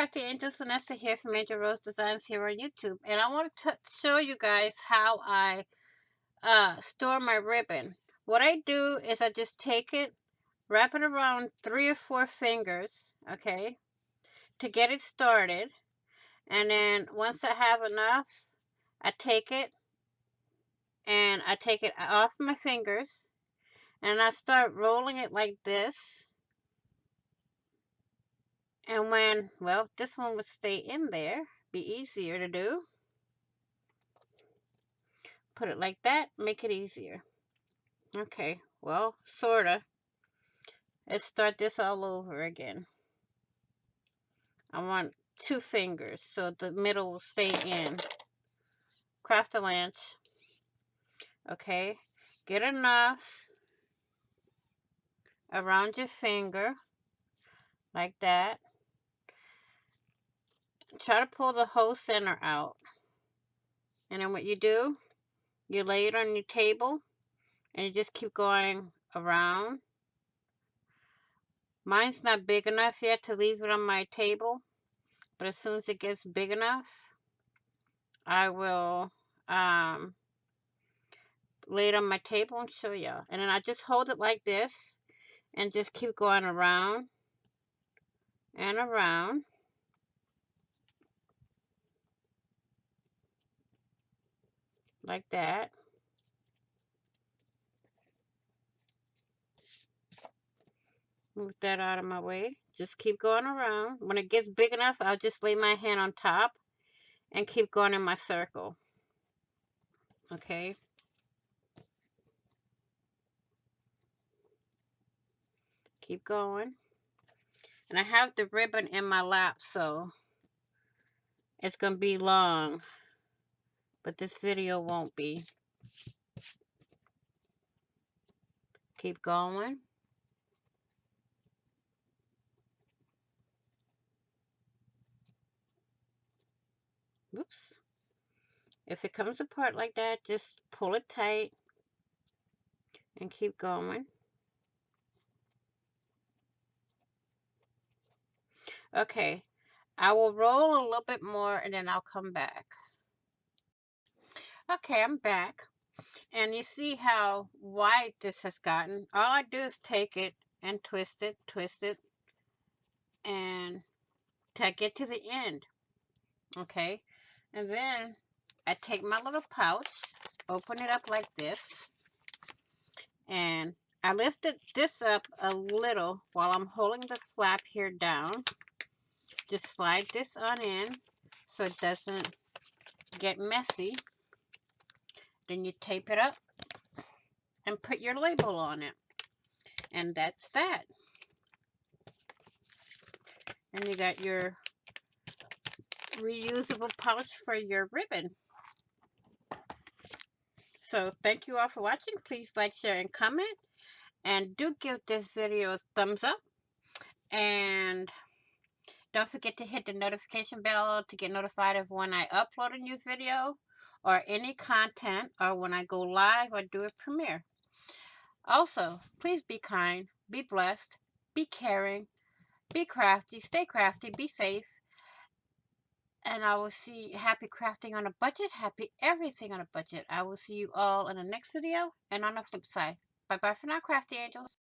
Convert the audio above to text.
Crafty Angels, Vanessa here from Angel Rose Designs here on YouTube, and I want to show you guys how I store my ribbon. What I do is I just take it, wrap it around 3 or 4 fingers, okay, to get it started, and then once I have enough, I take it and I take it off my fingers, and I start rolling it like this. And well, this one would stay in there, be easier to do. Put it like that, make it easier. Okay, well, sorta. Let's start this all over again. I want 2 fingers so the middle will stay in. Craft a lance. Okay, get enough around your finger, like that. Try to pull the whole center out. And then what you do, you lay it on your table, and you just keep going around. Mine's not big enough yet to leave it on my table, but as soon as it gets big enough, I will lay it on my table and show y'all. And then I just hold it like this and just keep going around and around. Like that. Move that out of my way. Just keep going around. When it gets big enough, I'll just lay my hand on top and keep going in my circle. Okay. Keep going. And I have the ribbon in my lap, so it's going to be long. But this video won't be. Keep going. Whoops. If it comes apart like that, just pull it tight and keep going. Okay, I will roll a little bit more and then I'll come back. Okay, I'm back. And you see how wide this has gotten. All I do is take it and twist it, and till I get to the end. Okay, and then I take my little pouch, open it up like this, and I lifted this up a little while I'm holding the flap here down. Just slide this on in so it doesn't get messy. Then you tape it up and put your label on it. And that's that. And you got your reusable pouch for your ribbon. So thank you all for watching. Please like, share, and comment. And do give this video a thumbs up. And don't forget to hit the notification bell to get notified of when I upload a new video or any content, or when I go live or do a premiere. Also, please be kind, be blessed, be caring, be crafty, stay crafty, be safe. And I will see happy crafting on a budget, happy everything on a budget. I will see you all in the next video and on the flip side. Bye bye for now, crafty angels.